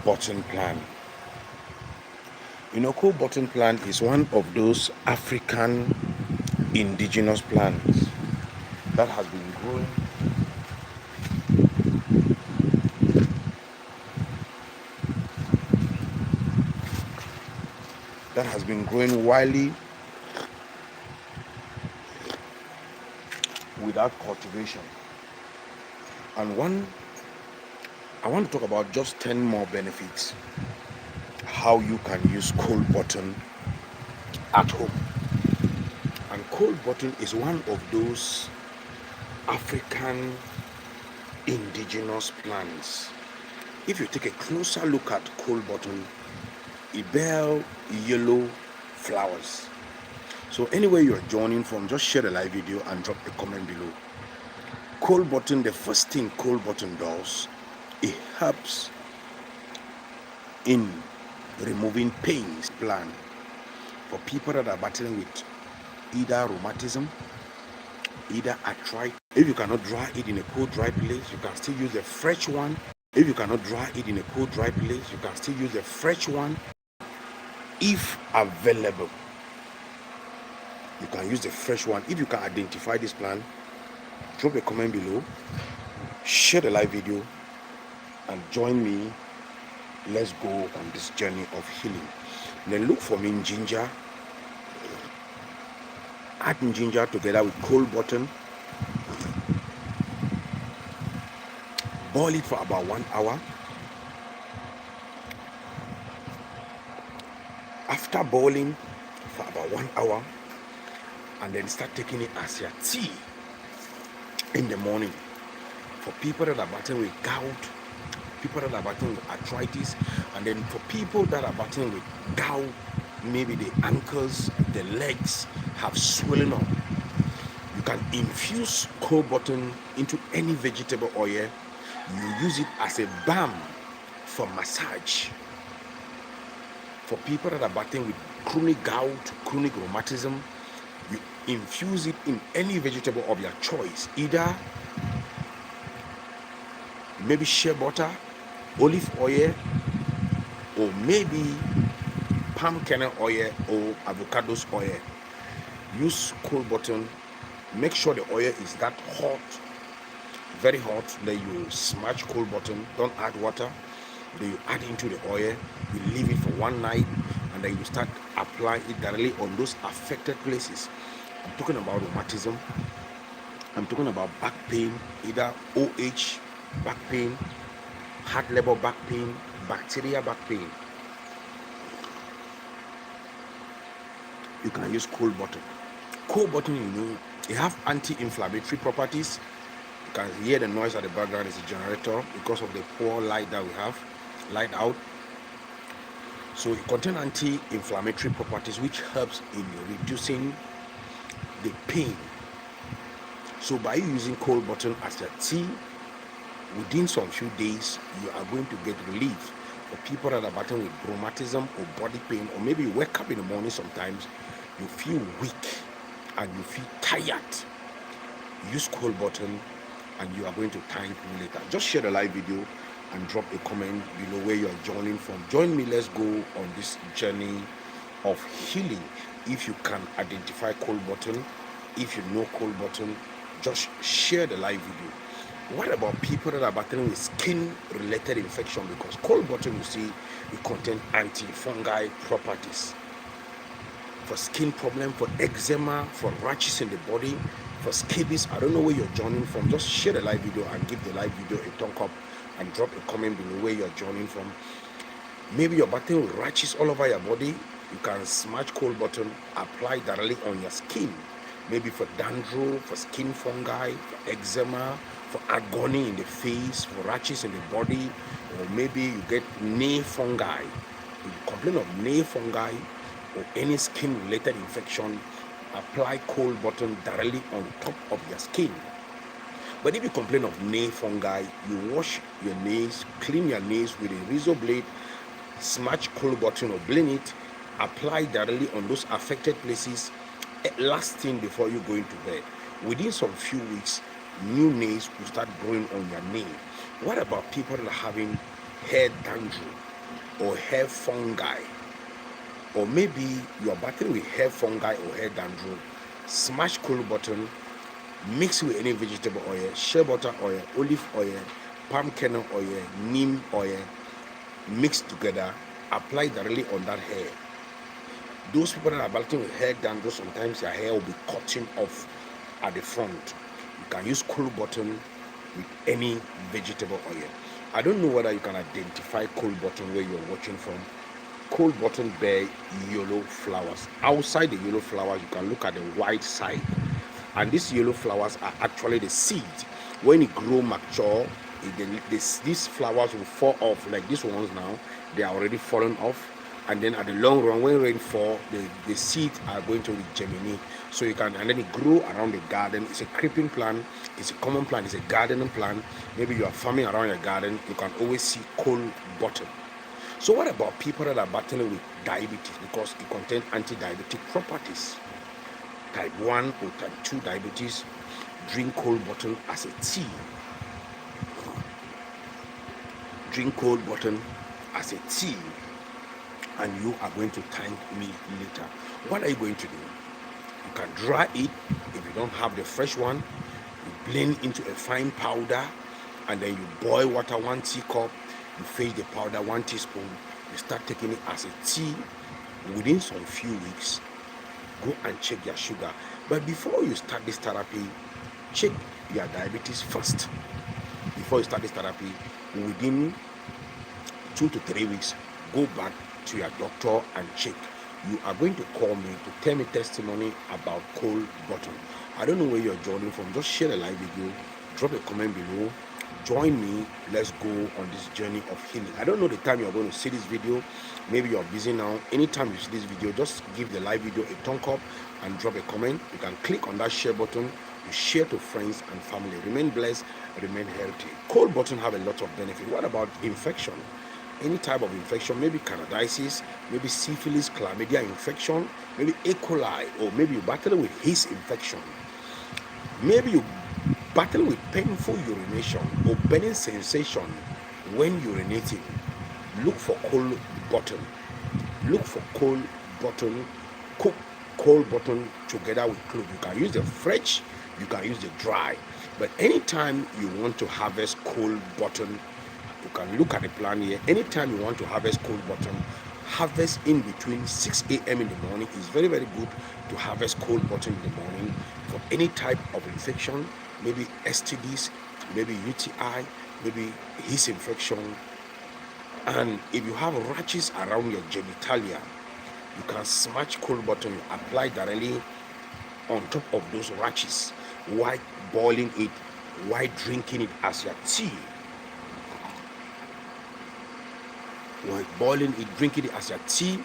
button plant. Coal button plant is one of those African indigenous plants that has been growing widely without cultivation. And I want to talk about just 10 more benefits how you can use coal button at home. And coal button is one of those African indigenous plants. If you take a closer look at coal button, it bears yellow flowers. So anywhere you're joining from, just share the live video and drop a comment below. Coal button, the first thing coal button does, it helps in removing pains plan for people that are battling with either rheumatism, either arthritis. If you cannot dry it in a cold dry place, you can still use the fresh one. If you cannot dry it in a cold dry place, you can still use the fresh one if available. You can use the fresh one. If you can identify this plant, drop a comment below, share the live video, and join me. Let's go on this journey of healing. Then look for me in ginger. Add ginger together with coal button. Boil it for about 1 hour. After boiling for about 1 hour, and then start taking it as your tea in the morning. For people that are battling with gout, people that are battling with arthritis, and then for people that are battling with gout, maybe the ankles, the legs have swelling up, you can infuse coal button into any vegetable oil. You use it as a balm for massage. For people that are battling with chronic gout, chronic rheumatism, you infuse it in any vegetable of your choice, either maybe shea butter, olive oil, or maybe palm kernel oil or avocados oil. Use coal button. Make sure the oil is that hot, very hot. Then you smash coal button. Don't add water. Then you add into the oil. You leave it for one night, and then you start applying it directly on those affected places. I'm talking about rheumatism. I'm talking about back pain, either OH back pain, hard labor back pain, bacteria back pain. You can use coal button. Coal button, it have anti-inflammatory properties. You can hear the noise at the background is a generator because of the poor light that we have, light out. So it contains anti-inflammatory properties which helps in reducing the pain. So by using coal button as your tea, within some few days you are going to get relief. For people that are battling with rheumatism or body pain, or maybe you wake up in the morning sometimes you feel weak and you feel tired, use coal button and you are going to thank me later. Just share the live video and drop a comment below where you are joining from. Join me, let's go on this journey of healing. If you can identify coal button, if you know coal button, just share the live video. What about people that are battling with skin related infection? Because coal button, you see, it contains anti-fungal properties. For skin problem, for eczema, for rashes in the body, for scabies. I don't know where you're joining from. Just share the live video and give the live video a thumb up and drop a comment below where you're joining from. Maybe you're battling with rashes all over your body. You can smash coal button, apply directly on your skin. Maybe for dandruff, for skin fungi, for eczema, for agony in the face, for rashes in the body, or maybe you get nail fungi. If you complain of nail fungi or any skin related infection, apply coal button directly on top of your skin. But if you complain of nail fungi, you wash your nails, clean your nails with a razor blade, smash coal button or blend it, apply directly on those affected places, last thing before you go into bed. Within some few weeks, new nails will start growing on your nail. What about people that are having hair dandruff? or hair fungi, or maybe you are battling with hair fungi or hair dandruff, smash coal button, mix with any vegetable oil, shea butter oil, olive oil, palm kernel oil, neem oil, mix together, apply directly on that hair. Those people that are battling with hair dandruff, sometimes their hair will be cutting off at the front. You can use coal button with any vegetable oil. I don't know whether you can identify coal button where you're watching from. Coal button bear yellow flowers. Outside the yellow flowers, you can look at the white side, and these yellow flowers are actually the seed. When it grow mature, these flowers will fall off. Like these ones now, they are already fallen off, and then at the long run, when rain fall, the seeds are going to germinate. So you can, and then it grow around the garden. It's a creeping plant, it's a common plant, it's a gardening plant. Maybe you are farming around your garden, you can always see coal button. So what about people that are battling with diabetes, because it contains anti-diabetic properties? Type 1 or type 2 diabetes, drink coal button as a tea. Drink coal button as a tea, and you are going to thank me later. What are you going to do? You can dry it. If you don't have the fresh one, you blend into a fine powder, and then you boil water 1 teacup. You fetch the powder 1 teaspoon. You start taking it as a tea. Within some few weeks, go and check your sugar. But before you start this therapy, check your diabetes first. Before you start this therapy, within 2 to 3 weeks, go back to your doctor and check. You are going to call me to tell me testimony about coal button. I don't know where you're joining from. Just share a live video, drop a comment below. Join me. Let's go on this journey of healing. I don't know the time you're going to see this video. Maybe you're busy now. Anytime you see this video, just give the live video a thumb up and drop a comment. You can click on that share button. You share to friends and family. Remain blessed, remain healthy. Coal button have a lot of benefit. What about infection? Any type of infection, maybe candidiasis, maybe syphilis, chlamydia infection, maybe E. coli, or maybe you're battling with yeast infection. Maybe you battle with painful urination or burning sensation when urinating. Look for coal button. Look for coal button. Cook coal button together with clove. You can use the fresh, you can use the dry. But anytime you want to harvest coal button, you can look at the plan here. Anytime you want to harvest coal button, harvest in between 6 a.m. in the morning. It's very, very good to harvest coal button in the morning for any type of infection, maybe STDs, maybe UTI, maybe yeast infection. And if you have rashes around your genitalia, you can smash coal button, you apply directly on top of those rashes while boiling it, while drinking it as your tea. While boiling it, drinking it as your tea,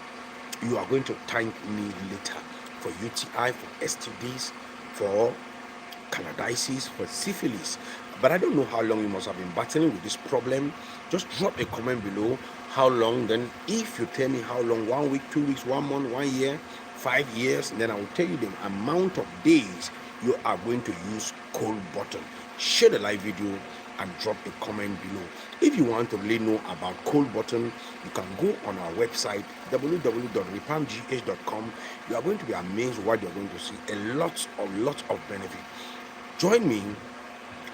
you are going to thank me later for UTI, for STDs, for candidiasis, for syphilis. But I don't know how long you must have been battling with this problem. Just drop a comment below how long. Then if you tell me how long, 1 week, 2 weeks, 1 month, 1 year, 5 years, then I will tell you the amount of days you are going to use coal button. Share the live video and drop a comment below. If you want to really know about coal button, you can go on our website www.ripamgh.com. You are going to be amazed what you're going to see. A lot of benefit. Join me.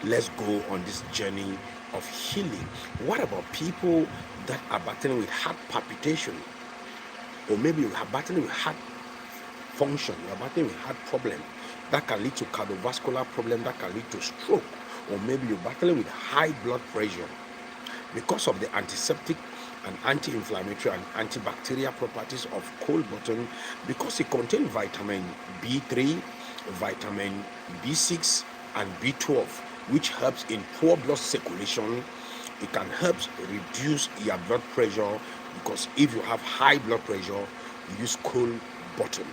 Let's go on this journey of healing. What about people that are battling with heart palpitation, or maybe you are battling with heart function, you are battling with heart problem that can lead to cardiovascular problem, that can lead to stroke, or maybe you're battling with high blood pressure because of the antiseptic and anti-inflammatory and antibacterial properties of coal button, because it contains vitamin B3, vitamin B6 and B12, which helps in poor blood circulation. It can help reduce your blood pressure, because if you have high blood pressure, use coal button.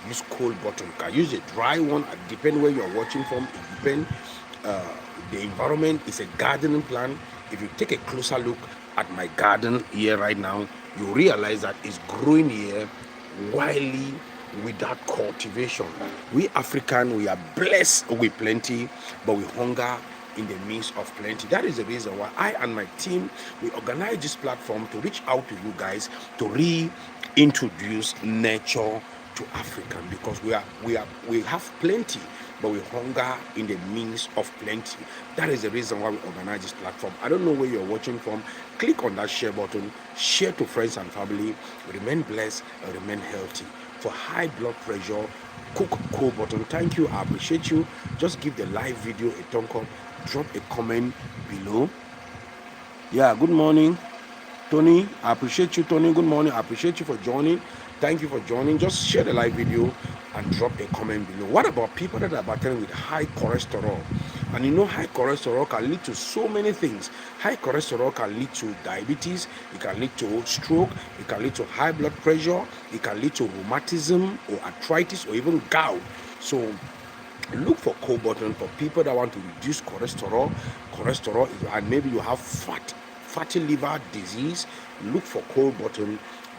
Use coal button. You can use a dry one. It depends where you're watching from. It depends. The environment is a gardening plant. If you take a closer look at my garden here right now, you realize that it's growing here wildly without cultivation. We African, we are blessed with plenty, but we hunger in the midst of plenty. That is the reason why I and my team, we organize this platform to reach out to you guys to reintroduce nature to African, because we have plenty, but we hunger in the means of plenty. That is the reason why we organize this platform. I don't know where you're watching from. Click on that share button, share to friends and family. Remain blessed and remain healthy. For high blood pressure, cook cool button. Thank you, I appreciate you. Just give the live video a thumb up, drop a comment below. Yeah, good morning, Tony. I appreciate you, Tony. Good morning. I appreciate you for joining. Thank you for joining. Just share the live video and drop a comment below. What about people that are battling with high cholesterol? And you know, high cholesterol can lead to so many things. High cholesterol can lead to diabetes, it can lead to stroke, it can lead to high blood pressure, it can lead to rheumatism or arthritis or even gout. So look for cold button for people that want to reduce cholesterol. And maybe you have fatty liver disease. Look for cold button.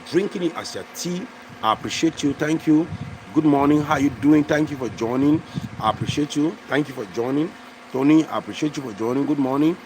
Drinking it as your tea. I appreciate you. Thank you. Good morning. How you doing? Thank you for joining. I appreciate you. Thank you for joining. Tony, I appreciate you for joining. Good morning.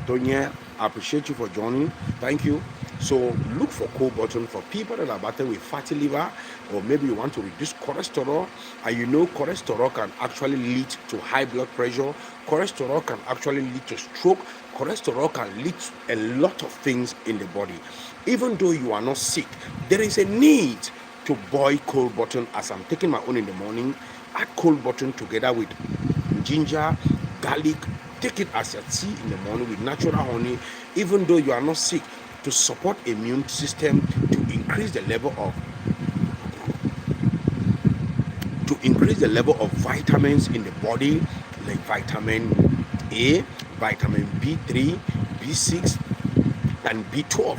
Tony, I appreciate you for joining. Thank you. So look for cold button for people that are battling with fatty liver, or maybe you want to reduce cholesterol, and you know cholesterol can actually lead to high blood pressure. Cholesterol can actually lead to stroke. Cholesterol can lead to a lot of things in the body. Even though you are not sick, there is a need to boil cold button. As I'm taking my own in the morning, add cold button together with ginger, garlic. Take it as a tea in the morning with natural honey. Even though you are not sick, to support immune system, to increase the level of vitamins in the body, like vitamin A, vitamin B3, B6, and B12.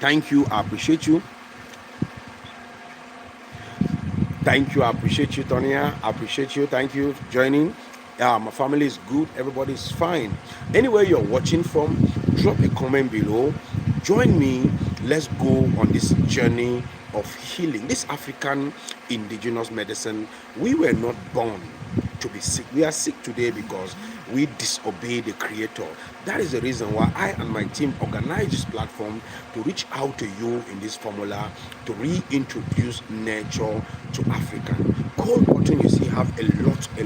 Thank you. I appreciate you. Thank you. I appreciate you, Tonya. I appreciate you. Thank you for joining. My family is good. Everybody is fine. Anywhere you're watching from, drop a comment below. Join me. Let's go on this journey of healing. This African indigenous medicine, we were not born to be sick. We are sick today because we disobey the Creator. That is the reason why I and my team organize this platform to reach out to you in this formula to reintroduce nature to Africa. Cold button, you see, have a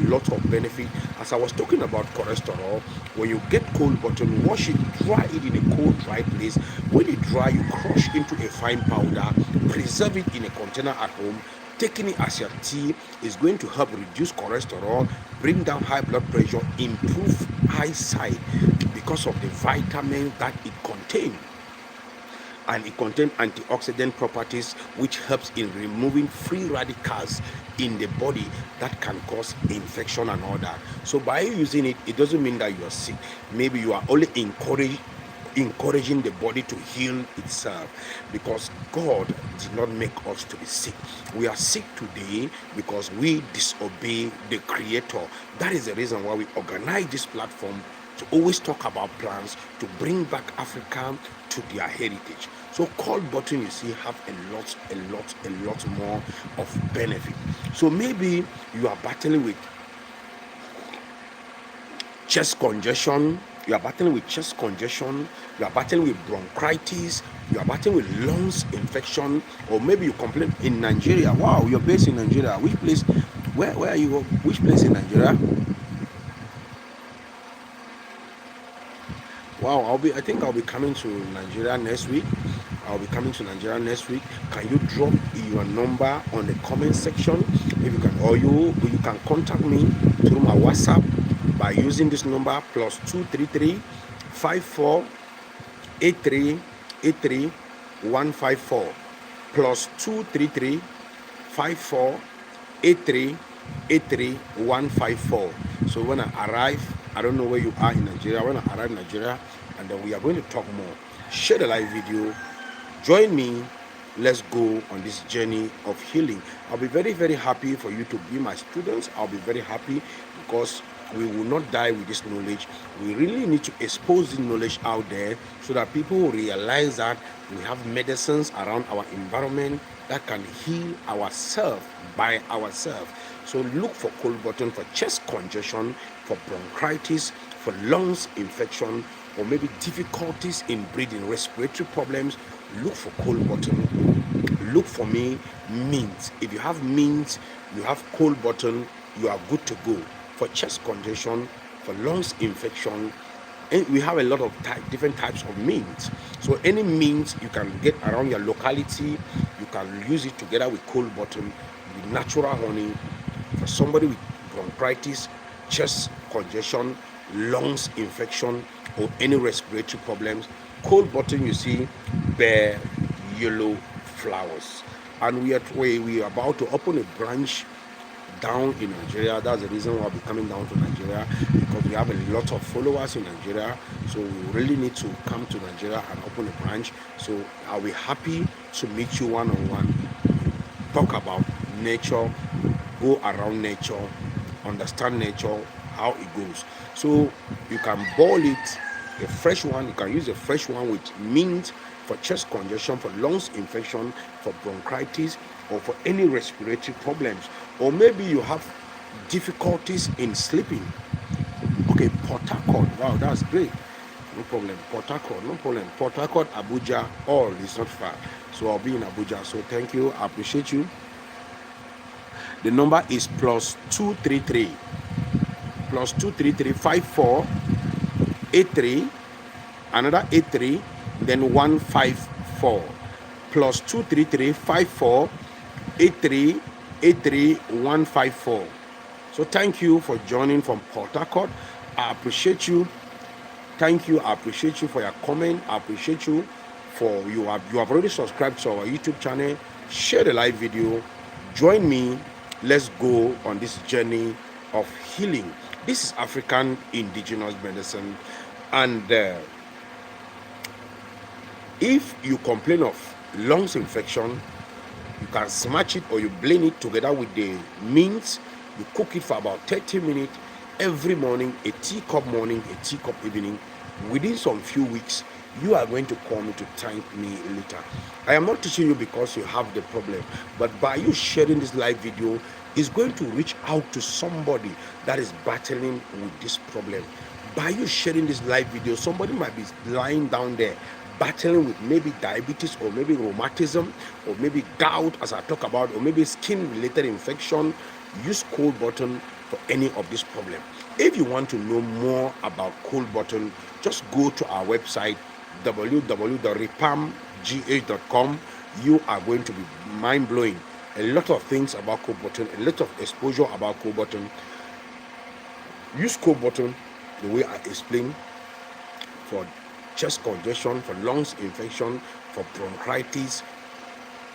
lot of benefit. As I was talking about cholesterol, when you get cold button, wash it, dry it in a cold, dry place. When it dry, you crush into a fine powder, preserve it in a container at home. Taking it as your tea is going to help reduce cholesterol, bring down high blood pressure, improve eyesight because of the vitamins that it contains. And it contains antioxidant properties, which helps in removing free radicals in the body that can cause infection and all that. So by using it, it doesn't mean that you are sick. Maybe you are only encouraging the body to heal itself, because God did not make us to be sick. We are sick today because we disobey the Creator. That is the reason why we organize this platform to always talk about plans to bring back Africa to their heritage. So cold button, you see, have a lot more of benefit. So maybe you are battling with chest congestion, you are battling with bronchitis, you are battling with lungs infection, or maybe you complain in Nigeria. Wow, you're based in Nigeria. Which place? Where are you? Which place in Nigeria? Wow, I think I'll be coming to Nigeria next week. Can you drop your number on the comment section? If you can, or you can contact me through my WhatsApp by using this number +233 54 83 83 154 +233 54 83 83 154. So when I arrive, I don't know where you are in Nigeria. When I arrive in Nigeria, and then we are going to talk more. Share the live video. Join me. Let's go on this journey of healing. I'll be very, very happy for you to be my students. I'll be very happy because we will not die with this knowledge. We really need to expose this knowledge out there so that people will realize that we have medicines around our environment that can heal ourselves by ourselves. So look for cold button for chest congestion, for bronchitis, for lungs infection, or maybe difficulties in breathing, respiratory problems, look for cold button. Look for me, mint. If you have mint, you have cold button, you are good to go. For chest congestion, for lungs infection, and we have a lot of different types of mint. So any mint you can get around your locality, you can use it together with cold button, with natural honey. For somebody with bronchitis, chest congestion, lungs infection, or any respiratory problems, cold button, you see, bear yellow flowers. And we are about to open a branch down in Nigeria. That's the reason why I'll be coming down to Nigeria, because we have a lot of followers in Nigeria. So we really need to come to Nigeria and open a branch. So I'll be happy to meet you one on one, talk about nature, go around nature, understand nature, how it goes. So you can boil it, a fresh one. You can use a fresh one with mint for chest congestion, for lungs infection, for bronchitis, or for any respiratory problems. Or maybe you have difficulties in sleeping. Okay, Port Harcourt. Wow, that's great. No problem. Port Harcourt, no problem. Port Harcourt, Abuja, all is not far. So I'll be in Abuja. So thank you. I appreciate you. The number is +233 54 83, another 83, then 154. +233 54 83 83 154. So thank you for joining from Port Harcourt. I appreciate you. Thank you. I appreciate you for your comment. I appreciate you for you have already subscribed to our YouTube channel. Share the live video. Join me. Let's go on this journey of healing. This is African indigenous medicine, and if you complain of lungs infection, you can smash it or you blend it together with the mint. You cook it for about 30 minutes every morning, a teacup morning, a teacup evening. Within some few weeks, you are going to call me to thank me later. I am not teaching you because you have the problem, but by you sharing this live video, is going to reach out to somebody that is battling with this problem. By you sharing this live video, somebody might be lying down there battling with maybe diabetes, or maybe rheumatism, or maybe gout, as I talk about, or maybe skin related infection. Use cold button for any of this problem. If you want to know more about cold button, just go to our website www.ripamgh.com. You are going to be mind blowing. A lot of things about cold button, a lot of exposure about cold button. Use cold button the way I explained, for chest congestion, for lungs infection, for bronchitis.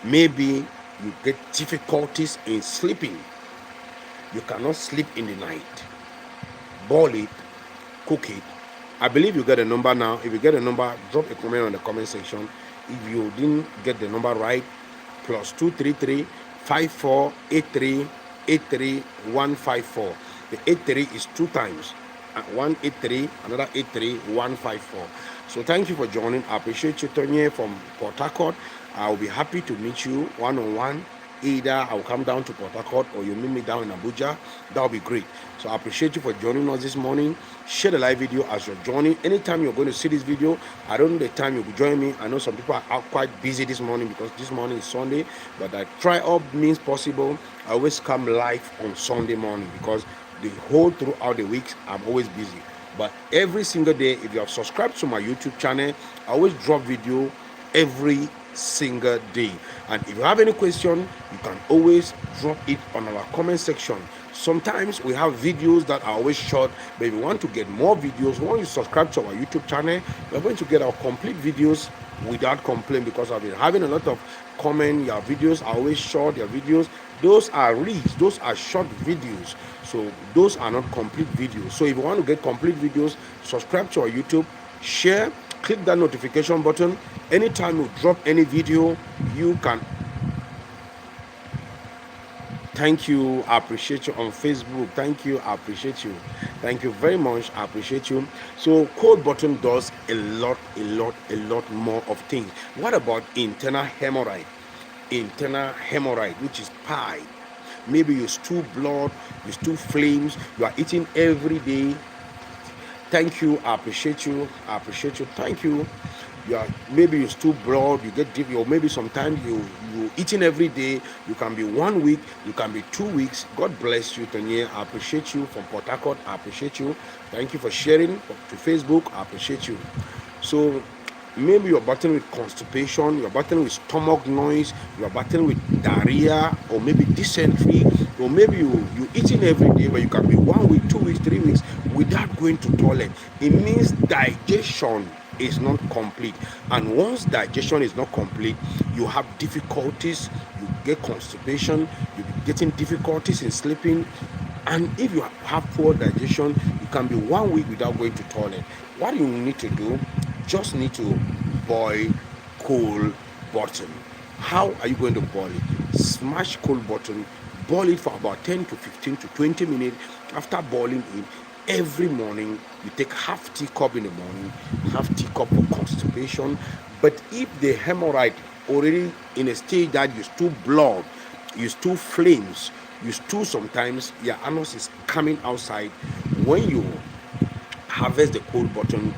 Maybe you get difficulties in sleeping. You cannot sleep in the night. Boil it, cook it. I believe you get a number now. If you get a number, drop a comment on the comment section. If you didn't get the number right, +233 54 83 83 154. The 83 is 2 times. 183, another 83 154. So thank you for joining. I appreciate you, Tony, from Port Harcourt. I'll be happy to meet you one on one. Either I'll come down to Port Harcourt or you meet me down in Abuja. That'll be great. So I appreciate you for joining us this morning. Share the live video as you're joining. Anytime you're going to see this video, I don't know the time you'll be joining me. I know some people are quite busy this morning because this morning is Sunday, but I try all means possible. I always come live on Sunday morning because the whole throughout the weeks I'm always busy. But every single day, if you have subscribed to my YouTube channel, I always drop video every single day. And if you have any question, you can always drop it on our comment section. Sometimes we have videos that are always short, but if you want to get more videos, once you subscribe to our YouTube channel, you're going to get our complete videos without complaint, because I've been having a lot of comment. Your videos are always short. Your videos, those are reels, those are short videos. So those are not complete videos. So if you want to get complete videos, subscribe to our YouTube, share, click that notification button. Anytime you drop any video, you can. Thank you. I appreciate you on Facebook. Thank you. I appreciate you. Thank you very much. I appreciate you. So cold button does a lot more of things. What about internal hemorrhoid? Internal hemorrhoid, which is pie. Maybe you stew blood, you stew flames, you are eating every day. Thank you. I appreciate you. I appreciate you. Thank you. Maybe you're still broad, you get deep, or maybe sometimes you eating every day. You can be 1 week, you can be 2 weeks. God bless you, Tanya. I appreciate you from Port Harcourt. I appreciate you. Thank you for sharing to Facebook. I appreciate you. So maybe you're battling with constipation, you're battling with stomach noise, you're battling with diarrhea, or maybe dysentery, or maybe you eating every day, but you can be 1 week, 2 weeks, 3 weeks without going to toilet. It means digestion is not complete, and once digestion is not complete, you have difficulties, you get constipation, you be getting difficulties in sleeping. And if you have poor digestion, you can be 1 week without going to toilet. What you need to do, just need to boil cold bottom. How are you going to boil it? Smash cold bottom, boil it for about 10 to 15 to 20 minutes. After boiling it, every morning you take half teacup in the morning, half teacup for constipation. But if the hemorrhoid already in a stage that you still blood, you still flames, you still sometimes your anus is coming outside, when you harvest the cold bottom,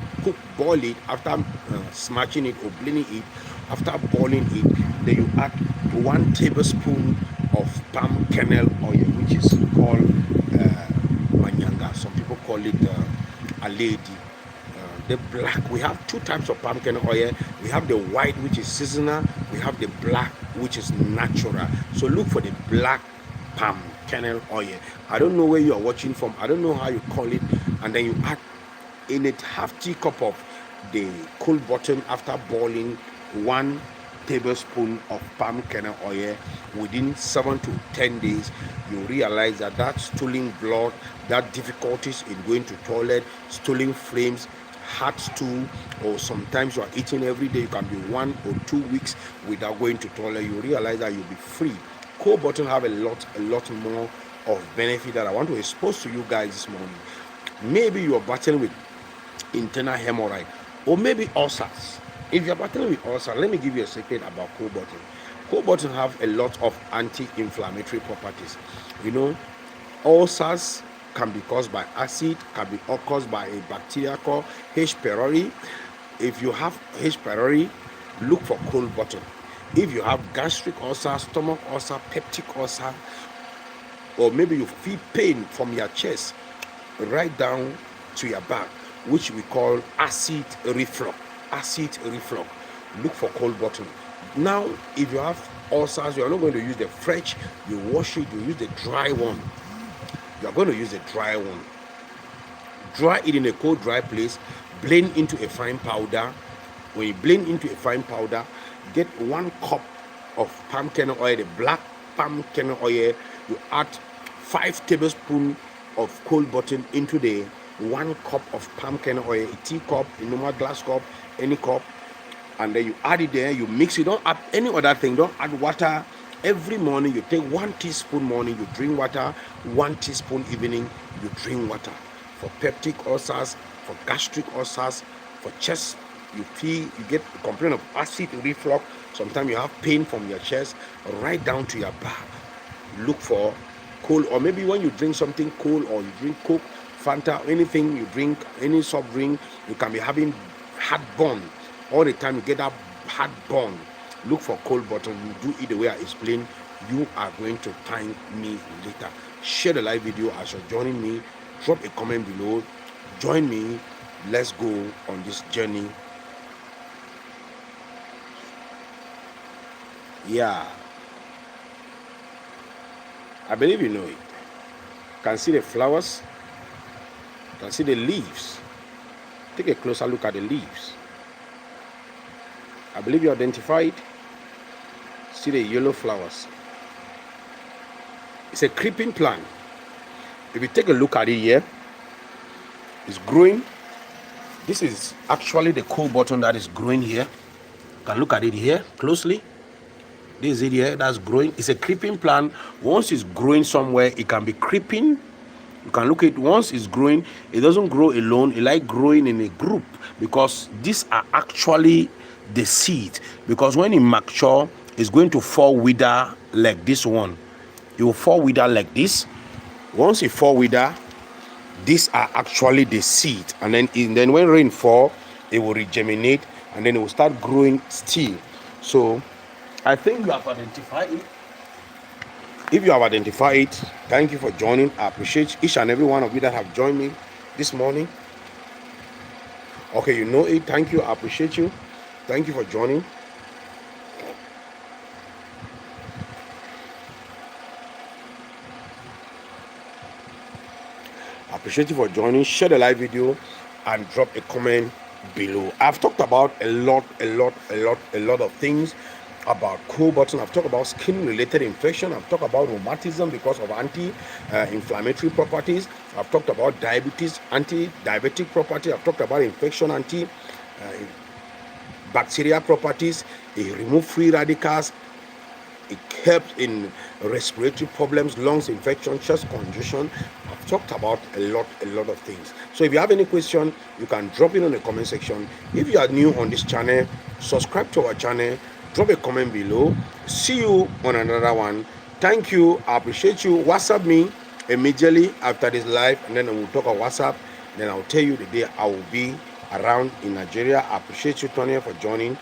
boil it after smashing it or blending it. After boiling it, then you add 1 tablespoon of palm kernel oil, which is called manyanga. Some people call it a lady. The black, we have 2 types of palm kernel oil. We have the white, which is seasonal. We have the black, which is natural. So look for the black palm kernel oil. I don't know where you are watching from, I don't know how you call it. And then you add in it half teacup of the cold bottom. After boiling, 1 tablespoon of palm kernel oil. Within 7 to 10 days, you realize that stooling blood, that difficulties in going to toilet, stooling flames, heart stool, or sometimes you are eating every day, you can be 1 or 2 weeks without going to toilet. You realize that you'll be free. Cold bottom have a lot more of benefit that I want to expose to you guys this morning. Maybe you are battling with internal hemorrhoid, or maybe ulcers. If you're battling with ulcer, let me give you a secret about cold bottom. Cold bottom have a lot of anti-inflammatory properties. You know, ulcers can be caused by acid, can be caused by a bacteria called H. pylori. If you have H. pylori, look for cold bottom. If you have gastric ulcer, stomach ulcer, peptic ulcer, or maybe you feel pain from your chest right down to your back, which we call acid reflux. Acid reflux. Look for cold bottom. Now, if you have ulcers, you are not going to use the fresh. You wash it. You use the dry one. You are going to use the dry one. Dry it in a cold, dry place. Blend into a fine powder. When you blend into a fine powder, get 1 cup of palm kernel oil, the black palm kernel oil. You add 5 tablespoons of cold bottom into the 1 cup of palm kernel oil, a teacup, a normal glass cup, any cup, and then you add it there. You mix it. Don't add any other thing. Don't add water. Every morning you take 1 teaspoon morning, you drink water. 1 teaspoon evening, you drink water. For peptic ulcers, for gastric ulcers, for chest, you get a complaint of acid reflux. Sometimes you have pain from your chest right down to your back. Look for cold, or maybe when you drink something cold, or you drink Coke, Fanta, anything you drink, any soft drink, you can be having heartburn all the time. You get that heartburn. Look for cold bottom. You do it the way I explained. You are going to thank me later. Share the live video as you're joining me. Drop a comment below. Join me. Let's go on this journey. Yeah, I believe you know it. Can see the flowers, can see the leaves. Take a closer look at the leaves. I believe you identified. See the yellow flowers. It's a creeping plant. If you take a look at it here, it's growing. This is actually the cold bottom that is growing here. You can look at it here closely. This is it here that's growing. It's a creeping plant. Once it's growing somewhere, it can be creeping. You can look at it. Once it's growing, it doesn't grow alone. It like growing in a group, because these are actually the seed. Because when it mature, it's going to fall wither like this one. It will fall wither like this. Once it fall wither, These are actually the seed, and then when rain fall, it will regeminate, and then it will start growing still. So I think you have identified it. If you have identified it, thank you for joining. I appreciate each and every one of you that have joined me this morning. Okay, you know it. Thank you. I appreciate you. Thank you for joining. I appreciate you for joining. Share the live video and drop a comment below. I've talked about a lot of things about cold button. I've talked about skin related infection. I've talked about rheumatism because of anti-inflammatory properties. I've talked about diabetes, anti-diabetic property. I've talked about infection, anti-bacterial properties. It removes free radicals. It helps in respiratory problems, lungs infection, chest congestion. I've talked about a lot of things. So if you have any question, you can drop it in the comment section. If you are new on this channel, subscribe to our channel, drop a comment below. See you on another one. Thank you. I appreciate you. WhatsApp me immediately after this live, and then we'll talk on WhatsApp. Then I'll tell you the day I will be around in Nigeria. I appreciate you, Tony, for joining.